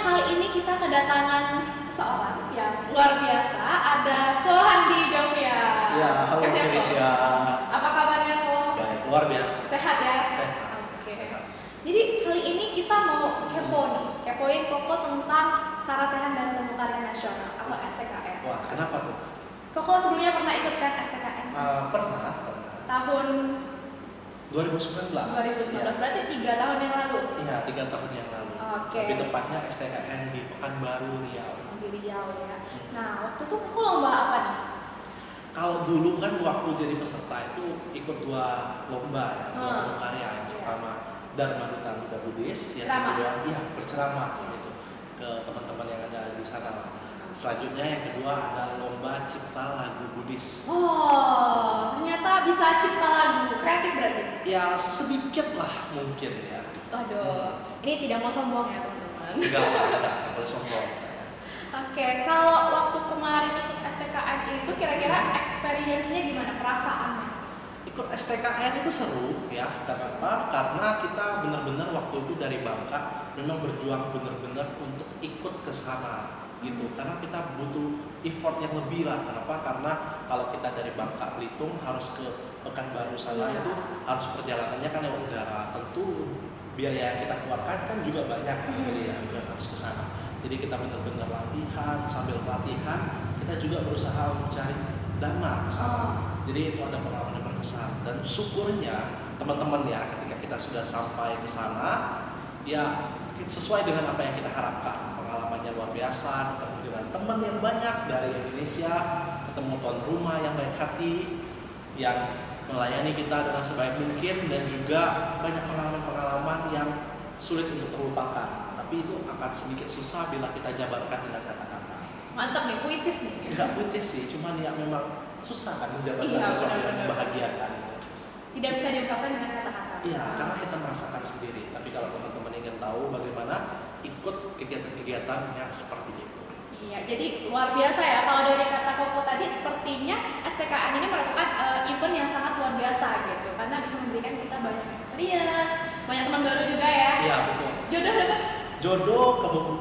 kali ini kita kedatangan seseorang yang luar biasa. Ada Ko Handi Jovia. Ya, halo Indonesia. Apa kabarnya Ko? Baik, luar biasa. Sehat ya? Sehat. Oke. Sehat. Jadi kali ini kita mau kepoin Koko tentang Sarasehan dan Temu Karya Nasional atau STKN. Wah, kenapa tuh? Koko sebelumnya pernah ikutkan STKN? Pernah. Tahun 2019. 2019, Ya. berarti 3 tahun yang lalu. Iya, 3 tahun yang lalu. Oke. Lebih tepatnya STKN di Pekanbaru Riau. Di Riau ya. Nah, waktu itu Koko lomba apa nih? Kalau dulu kan waktu jadi peserta itu ikut 2 lomba ya, 2 temu karya. Yang Iya. pertama Dharma Duta Muda Buddhis, yang Ceramah. kedua berceramah gitu ke teman-teman yang ada di sana lah. Selanjutnya yang kedua ada lomba cipta lagu Buddhis. Oh, ternyata bisa cipta lagu, kreatif berarti. Ya sedikit lah mungkin ya. Aduh, ini tidak mau sombong ya teman-teman. Enggak boleh sombong. Oke, kalau waktu kemarin ikut STKN itu kira-kira experience-nya gimana, perasaannya? Ikut STKN itu seru ya, kenapa? Karena kita benar-benar waktu itu dari Bangka memang berjuang benar-benar untuk ikut ke sana gitu. Karena kita butuh effort yang lebih lah. Kenapa? Karena kalau kita dari Bangka Belitung harus ke Pekanbaru sana itu harus perjalanannya kan lewat udara. Tentu biaya yang kita keluarkan kan juga banyak jadi ya harus ke sana. Jadi kita benar-benar latihan, sambil latihan kita juga berusaha mencari dana ke sana. Jadi itu ada pengalaman yang berkesan dan syukurnya teman-teman ya ketika kita sudah sampai ke sana ya sesuai dengan apa yang kita harapkan. Pengalamannya luar biasa, ketemu dengan teman yang banyak dari Indonesia, ketemu tuan rumah yang baik hati, yang melayani kita dengan sebaik mungkin dan juga banyak pengalaman-pengalaman yang sulit untuk terlupakan. Tapi itu akan sedikit susah bila kita jabarkan dengan kata-kata. Mantap nih, puitis nih. Enggak puitis sih, cuman ya memang susah kan menjabarkan Iya, sesuatu yang benar-benar. membahagiakan itu. Tidak bisa diungkapkan dengan kata-kata. Iya, karena kita merasakan sendiri. Tapi kalau teman-teman ingin tahu bagaimana ikut kegiatan-kegiatan yang seperti itu. Iya, jadi luar biasa ya. Kalau dari kata Koko tadi, sepertinya STKN ini merupakan event yang sangat luar biasa gitu, karena bisa memberikan kita banyak experience, banyak teman baru juga ya. Iya, betul. Jodoh dapat? Jodoh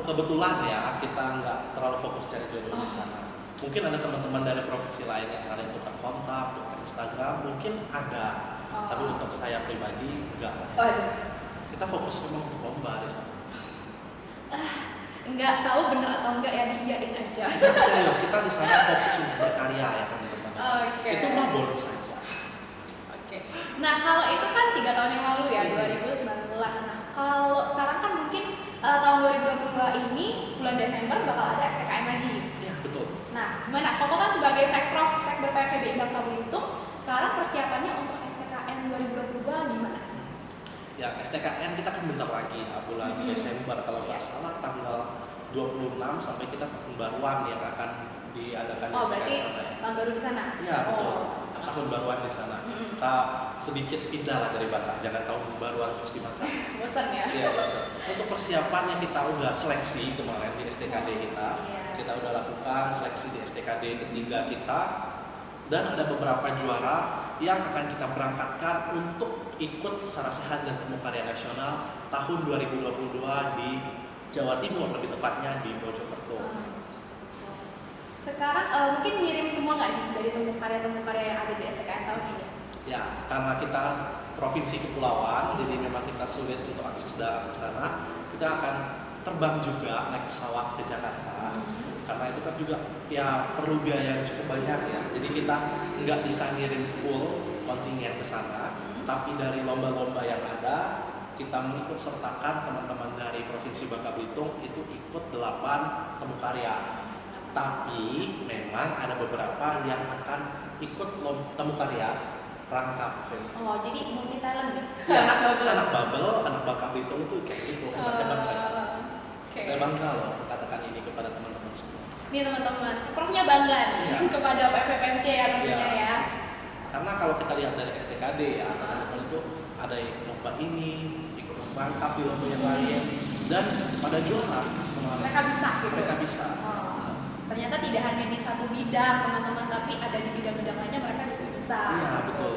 kebetulan ya kita nggak terlalu fokus cari jodoh di sana. Mungkin ada teman-teman dari provinsi lain yang saling tukar kontak, tukar Instagram, mungkin ada. Tapi untuk saya pribadi enggak. Kita fokus memang untuk lomba di sana. Enggak tahu bener atau enggak ya, diiyain aja. Serius, kita di sana fokus untuk berkarya ya teman-teman. Oke. Itu mah bonus saja. Oke. Nah, kalau itu kan 3 tahun yang lalu ya, 2019. Nah, kalau sekarang kan mungkin tahun 2022 ini bulan Desember bakal ada STKN lagi. Iya, betul. Nah, gimana? Koko kan sebagai Sekprov Sekber PKBI Bangka Belitung, sekarang persiapannya untuk STKN 2022 gimana? Ya, STKN kita kan bentar lagi ya, bulan Desember kalau nggak salah tanggal 26 sampai kita tahun baruan yang akan diadakan di STKN berarti sana ya. tahun baru di sana? Iya, betul. Tahun baruan di sana. Kita sedikit pindah lah dari Bangka, jangan tahun baruan terus di Bangka. Bosan ya? Iya, betul. Untuk persiapannya kita udah seleksi kemarin di STKD kita. Iya. Kita udah lakukan seleksi di STKD ketiga kita dan ada beberapa juara yang akan kita berangkatkan untuk ikut Sarasehan dan Temu Karya Nasional tahun 2022 di Jawa Timur, lebih tepatnya di Mojokerto. Sekarang mungkin ngirim semua nggak nih dari temu karya yang ada di STKN tahun ini? Ya, karena kita provinsi kepulauan, jadi memang kita sulit untuk akses darat ke sana. Kita akan terbang juga naik pesawat ke Jakarta. Karena itu kan juga ya perlu biaya yang cukup banyak ya. Jadi kita nggak bisa ngirim full kontingen ke sana, tapi dari lomba-lomba yang ada kita mengikut sertakan teman-teman dari Provinsi Bangka Belitung itu ikut 8 temu karya. Tapi memang ada beberapa yang akan ikut temu karya rangkap film. Oh, jadi multi talent nih? Ya, Anak bubble. anak Bangka Belitung itu kayak gitu, hebat-hebat. Oke. Saya bangga loh katakan ini kepada teman-teman semua. Nih teman-teman, Seprofnya bangga nih Iya. kepada PPPMC ya tentunya Iya. ya. Karena kalau kita lihat dari STKD ya, teman-teman itu ada yang lomba ini, ikut merangkap di lomba yang lain, dan pada juara kemarin. Mereka bisa gitu. Mereka bisa. Ternyata tidak hanya di satu bidang teman-teman, tapi ada di bidang-bidang lainnya mereka juga bisa. Iya, betul.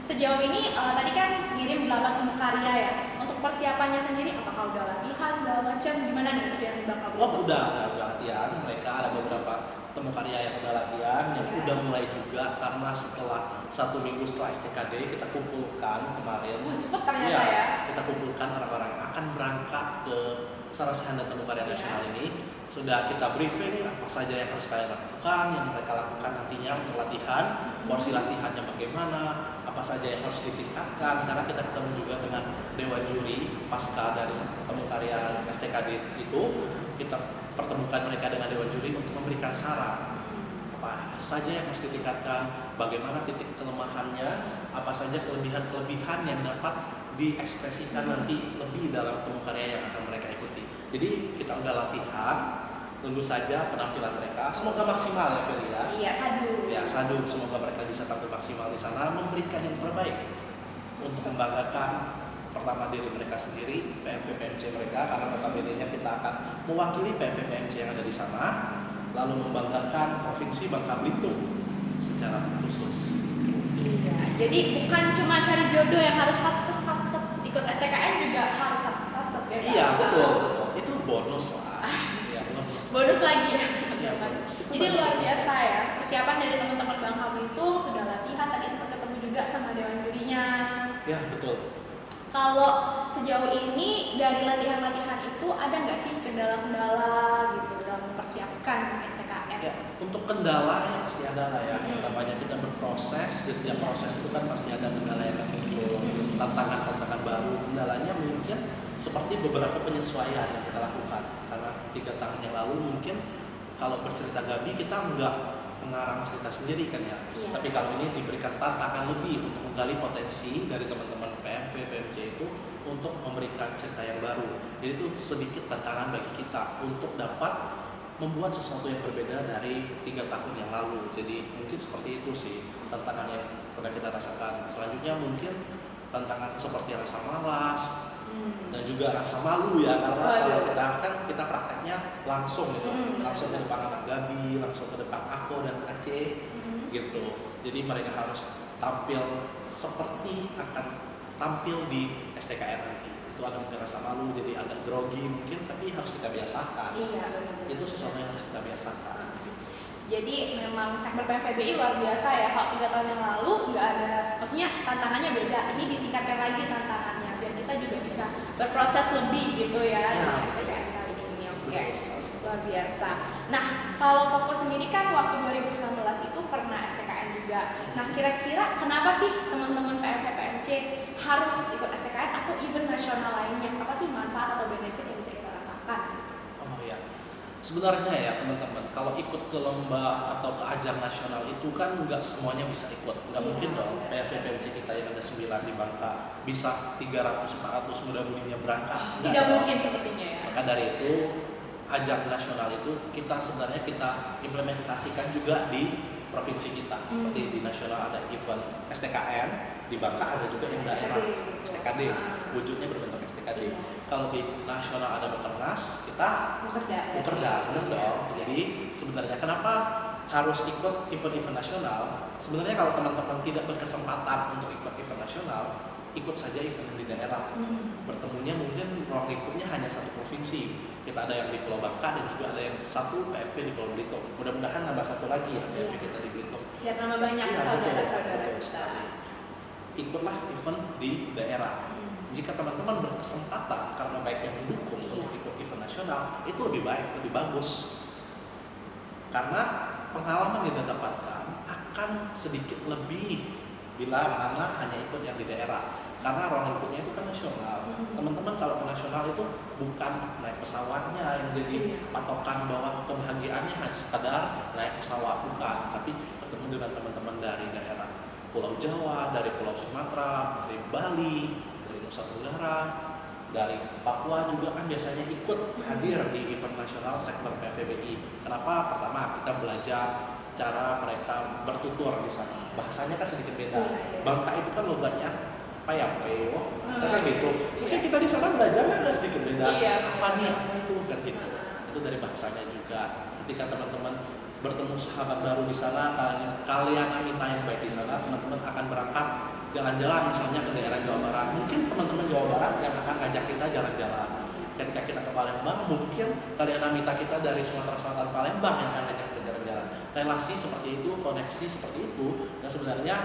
Sejauh ini tadi kan ngirim 8 temu karya ya. Untuk persiapan persiapannya sendiri, apakah udah latihan segala macam, gimana nih untuk yang di Bangka Oh Belitung? udah latihan. Mereka ada beberapa temu karya yang udah latihan, yang Ya. udah mulai juga karena setelah 1 minggu setelah STKD kita kumpulkan kemarin. Wah, cepet ternyata Iya, ya. kita kumpulkan orang-orang yang akan berangkat ke Sarasehan dan Temu Karya Iya. Nasional ini. Sudah kita briefing apa saja yang harus kalian lakukan, yang mereka lakukan nantinya untuk latihan, porsi latihannya bagaimana, apa saja yang harus ditingkatkan. Karena kita ketemu juga dengan Dewan Juri pasca dari Temu Karya STKD itu, kita pertemukan mereka dengan Dewan Juri untuk memberikan saran apa saja yang harus ditingkatkan, bagaimana titik kelemahannya, apa saja kelebihan-kelebihan yang dapat diekspresikan nanti lebih dalam temu karya yang akan mereka ikuti. Jadi kita udah latihan, tunggu saja penampilan mereka. Semoga maksimal ya Feli ya. Iya, Sadu. Ya Sadu, semoga mereka bisa tampil maksimal di sana, memberikan yang terbaik untuk membanggakan pertama diri mereka sendiri, PMV PMC mereka, karena notabene-nya kita akan mewakili PMV PMC yang ada di sana, lalu membanggakan Provinsi Bangka Belitung secara khusus. Iya, jadi bukan cuma cari jodoh yang harus sat ikut STKN juga harus sat ya. Kak? Iya betul, itu bonus lah. Iya bonus. Bonus lagi ya. Iya, bonus. Kita Jadi bagi luar bonus. biasa ya, persiapan dari teman-teman Bangka Belitung sudah latihan, tadi sempat ketemu juga sama dewan jurinya. Ya betul. Kalau sejauh ini dari latihan-latihan itu ada nggak sih kendala-kendala gitu dalam mempersiapkan STKN? Ya, untuk kendala ya pasti ada lah ya. Namanya kita berproses, dan setiap proses itu kan pasti ada kendala yang akan muncul, tantangan-tantangan baru. Kendalanya mungkin seperti beberapa penyesuaian yang kita lakukan. Karena 3 tahun yang lalu mungkin kalau bercerita Gabi kita nggak mengarang cerita sendiri kan ya. Iya. Tapi kalau ini diberikan tantangan lebih untuk menggali potensi dari teman-teman PMV, PMC itu untuk memberikan cerita yang baru. Jadi itu sedikit tantangan bagi kita untuk dapat membuat sesuatu yang berbeda dari 3 tahun yang lalu. Jadi mungkin seperti itu sih tantangan yang pernah kita rasakan. Selanjutnya mungkin tantangan seperti rasa malas dan juga rasa malu ya, karena kalau kita prakteknya langsung gitu, langsung ke depan anak Gabi, langsung ke depan aku dan Aceh gitu. Jadi mereka harus tampil seperti akan tampil di STKN nanti. Itu ada mungkin rasa malu, jadi agak grogi mungkin, tapi harus kita biasakan. Iya, benar. Itu sesuatu yang harus kita biasakan. Jadi memang segmen PMVBI luar biasa ya. Kalau 3 tahun yang lalu nggak ada, maksudnya tantangannya beda. Ini ditingkatkan lagi tantangannya biar kita juga bisa berproses lebih gitu ya di STKN kali ini. Oke, luar biasa. Nah, kalau Koko sendiri kan waktu 2019 itu pernah STKN juga. Nah, kira-kira kenapa sih teman-teman PMV PMC harus ikut STKN atau event nasional lainnya? Apa sih manfaat atau benefit yang bisa kita rasakan? Oh ya, sebenarnya ya teman-teman, kalau ikut ke lomba atau ke ajang nasional itu kan nggak semuanya bisa ikut. Nggak Iya, mungkin dong iya. PMV PMC kita yang ada 9 di Bangka bisa 300-400 muda-mudinya berangkat. Nggak Tidak dong. mungkin sepertinya ya. Maka dari itu ajang nasional itu kita sebenarnya kita implementasikan juga di provinsi kita. Seperti di nasional ada event STKN, di Bangka ada juga yang daerah STKD, wujudnya berbentuk STKD. Iya. Kalau di nasional ada Bekernas, kita Bukerda, bener dong. Jadi sebenarnya kenapa harus ikut event-event nasional? Sebenarnya kalau teman-teman tidak berkesempatan untuk ikut event nasional, ikut saja event di daerah. Bertemunya mungkin ruang lingkupnya hanya satu provinsi. Kita ada yang di Pulau Bangka dan juga ada yang satu PMV di Pulau Belitung. Mudah-mudahan nambah satu lagi ya PMV kita di Belitung. Biar nama banyak Iya, saudara-saudara betul kita. sekali. Ikutlah event di daerah. Jika teman-teman berkesempatan karena baik yang mendukung Iya. untuk ikut event nasional, itu lebih baik, lebih bagus. Karena pengalaman yang kita dapatkan akan sedikit lebih bila mana hanya ikut yang di daerah. Karena ruang lingkupnya itu kan nasional. Teman-teman kalau ke nasional itu bukan naik pesawatnya yang jadi patokan bahwa kebahagiaannya hanya sekadar naik pesawat, bukan. Tapi ketemu dengan teman-teman dari daerah Pulau Jawa, dari Pulau Sumatera, dari Bali, dari Nusa Tenggara, dari Papua juga kan biasanya ikut hadir di event nasional sektor PVBI. Kenapa? Pertama kita belajar cara mereka bertutur di sana. Bahasanya kan sedikit beda. Bangka itu kan logatnya apa ya, peo, kan gitu. Mungkin kita di sana belajarnya agak sedikit beda. Iya, Apa nih, apa itu kan gitu. Itu dari bahasanya juga. Ketika teman-teman bertemu sahabat baru di sana, kalian minta yang baik di sana, teman-teman akan berangkat jalan-jalan misalnya ke daerah Jawa Barat, mungkin teman-teman Jawa Barat yang akan ngajak kita jalan-jalan. Ketika kita ke Palembang, mungkin kalian minta kita dari Sumatera Selatan Palembang yang akan ngajak kita jalan-jalan. Relasi seperti itu, koneksi seperti itu, dan sebenarnya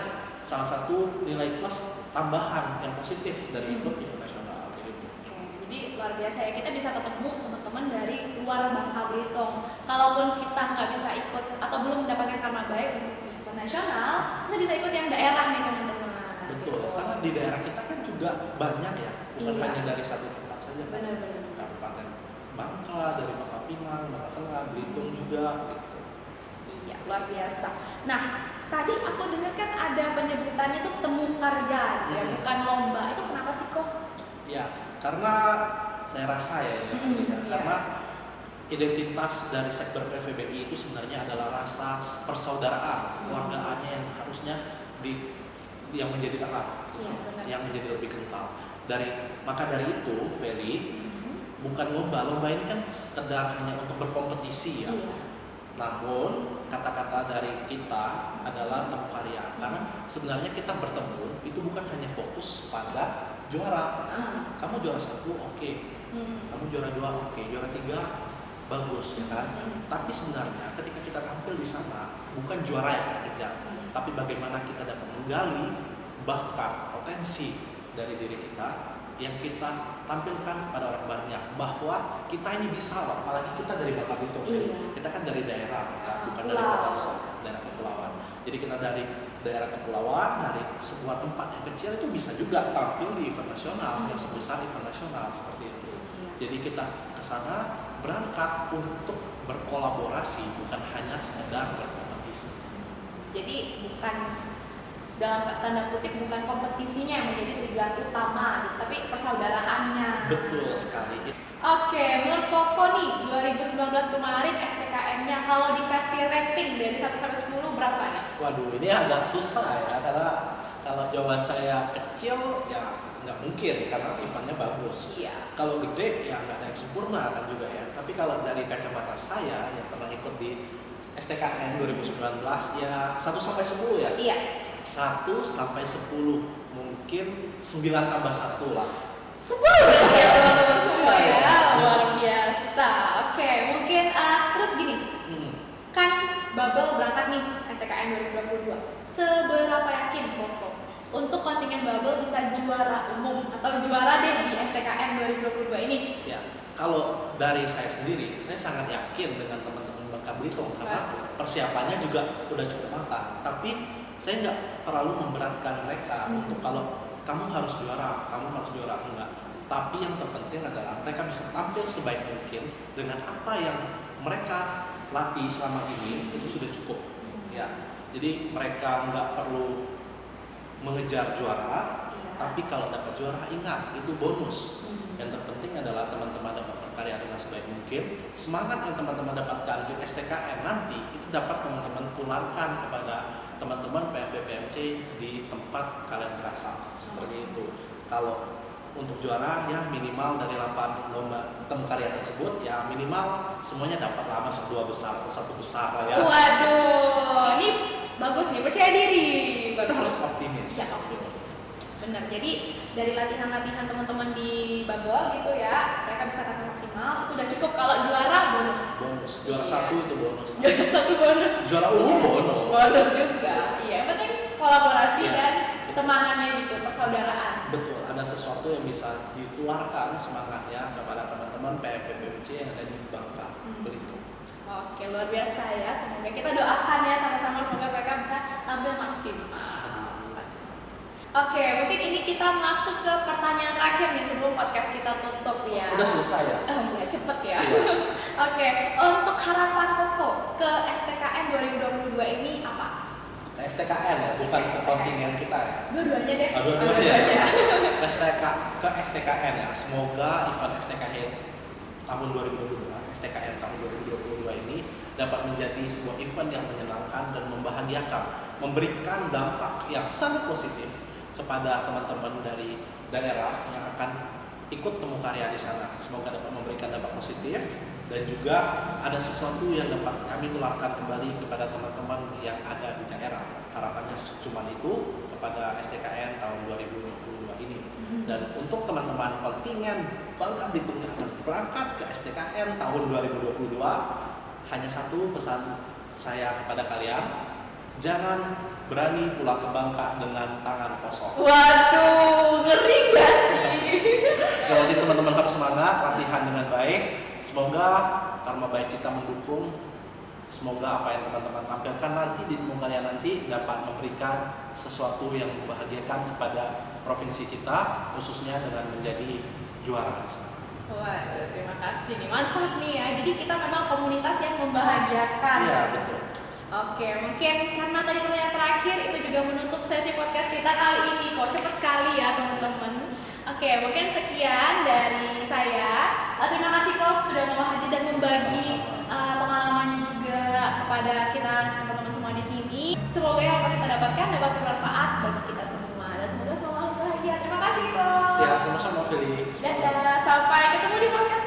salah satu nilai plus tambahan yang positif dari ikut event nasional gitu. Oke, jadi luar biasa ya, kita bisa ketemu teman-teman dari luar Bangka Belitung. Kalaupun kita nggak bisa ikut atau belum mendapatkan karma baik untuk event nasional, kita bisa ikut yang daerah nih teman-teman. Betul, Gitu. karena di daerah kita kan juga banyak ya, bukan Iya. hanya dari satu tempat saja. Kan? Benar-benar. Kabupaten Bangka, dari Bangka Pinang, Bangka Tengah, Belitung juga. Gitu. Iya, luar biasa. Nah, tadi aku dengar kan ada penyebutannya tuh temu karya, ya, bukan lomba. Itu kenapa sih kok? Ya, karena saya rasa ya, Iya. karena identitas dari sekber PVBI itu sebenarnya adalah rasa persaudaraan, kekeluargaannya yang harusnya yang menjadi erat, Iya, benar. yang menjadi lebih kental. Maka dari itu, Feli, bukan lomba ini kan sekedar hanya untuk berkompetisi ya. Iya. Namun kata-kata dari kita adalah temu karya, karena sebenarnya kita bertemu itu bukan hanya fokus pada juara. Kamu juara 1, oke. Kamu juara 2, oke. Juara 3, bagus ya kan. Tapi sebenarnya ketika kita tampil di sana bukan juara yang kita kejar, tapi bagaimana kita dapat menggali bakat potensi dari diri kita yang kita tampilkan kepada orang banyak, bahwa kita ini bisa loh, apalagi kita dari Bangka Belitung. Iya. Kita kan dari daerah ya, bukan dari Pulau. kota besar, daerah kepulauan. Jadi kita dari daerah kepulauan, dari sebuah tempat yang kecil itu bisa juga tampil di event nasional yang sebesar event nasional seperti itu. Jadi kita ke sana berangkat untuk berkolaborasi, bukan hanya sekedar berkompetisi. Jadi bukan, dalam tanda kutip, bukan kompetisinya yang menjadi tujuan utama, tapi persaudaraannya. Betul sekali. Oke, menurut Koko nih, 2019 kemarin STKM-nya kalau dikasih rating dari 1 sampai 10 berapa nih? Waduh, ini agak susah ya, karena kalau jawaban saya kecil ya nggak mungkin karena eventnya bagus. Iya. Kalau gede ya nggak ada yang sempurna kan juga ya. Tapi kalau dari kacamata saya yang pernah ikut di STKN 2019 ya 1 sampai 10 ya. Iya. 1 sampai 10, mungkin 9 tambah 1 lah. 10 berarti ya teman-teman semua ya, luar biasa. Oke, mungkin terus gini, kan Bubble berangkat nih STKN 2022. Seberapa yakin Koko untuk kontingen Bubble bisa juara umum atau juara deh di STKN 2022 ini? Ya, kalau dari saya sendiri, saya sangat yakin dengan teman-teman Bangka Belitung karena persiapannya juga udah cukup matang. Tapi saya nggak terlalu memberatkan mereka untuk kalau kamu harus juara enggak. Tapi yang terpenting adalah mereka bisa tampil sebaik mungkin dengan apa yang mereka latih selama ini itu sudah cukup. Ya, jadi mereka nggak perlu mengejar juara, tapi kalau dapat juara ingat itu bonus. Yang terpenting adalah teman-teman dapat berkarya dengan sebaik mungkin. Semangat yang teman-teman dapatkan di STKN nanti itu dapat teman-teman tularkan kepada teman-teman PMV-PMC di tempat kalian berasal. Seperti itu. Kalau untuk juara ya minimal dari 8 lomba temu karya tersebut ya minimal semuanya dapat lah, masuk 2 besar atau 1 besar lah ya. Waduh, ini bagus nih, percaya diri. Kita harus optimis. Ya, optimis. Benar. Jadi dari latihan-latihan teman-teman di Bubble gitu ya, mereka bisa tampil maksimal. Itu udah cukup. Kalau juara bonus. Bonus. Juara Iya. 1 itu bonus. Juara 1 bonus. Juara umum bonus. Bonus juga. Iya, yang penting kolaborasi Iya. dan ketemanannya gitu, persaudaraan. Betul, ada sesuatu yang bisa ditularkan semangatnya kepada teman-teman PMV-PMC yang ada di Bangka Belitung. Oke, luar biasa ya. Semoga kita doakan ya sama-sama, semoga mereka bisa tampil maksimal. Oke, mungkin ini kita masuk ke pertanyaan terakhir nih sebelum podcast kita tutup ya. Udah selesai ya? Oh iya, cepet ya. Iya. Oke, untuk harapan Koko ke STKN 2022 ini apa? Ke STKN ya, bukan ke kontingen kita ya. Dua-duanya deh. Dua-duanya. Ke STKN ya. Semoga event STKN tahun 2022, STKN tahun 2022 ini dapat menjadi sebuah event yang menyenangkan dan membahagiakan, memberikan dampak yang sangat positif kepada teman-teman dari daerah yang akan ikut temu karya di sana. Semoga dapat memberikan dampak positif dan juga ada sesuatu yang dapat kami tularkan kembali kepada teman-teman yang ada di daerah. Harapannya cuma itu, kepada STKN tahun 2022 ini. Dan untuk teman-teman kontingen Bangka Belitung yang akan berangkat ke STKN tahun 2022, hanya satu pesan saya kepada kalian, jangan berani pulang ke Bangka dengan tangan kosong. Waduh, ngeri gak sih? Yang penting teman-teman harus semangat, latihan dengan baik. Semoga karma baik kita mendukung. Semoga apa yang teman-teman tampilkan nanti di temu kalian nanti dapat memberikan sesuatu yang membahagiakan kepada provinsi kita, khususnya dengan menjadi juara. Waduh, terima kasih nih, mantap nih ya. Jadi kita memang komunitas yang membahagiakan. Iya, betul. Oke, mungkin karena tadi pertanyaan terakhir itu juga menutup sesi podcast kita kali ini. Kok cepet sekali ya teman-teman. Oke, mungkin sekian dari saya. Terima kasih kok sudah mau hadir dan membagi pengalamannya juga kepada kita teman-teman semua di sini. Semoga yang kita dapatkan dapat bermanfaat bagi kita semua dan semoga selalu bahagia. Terima kasih kok. Ya, sama-sama Feli. Dadah, sampai ketemu di podcast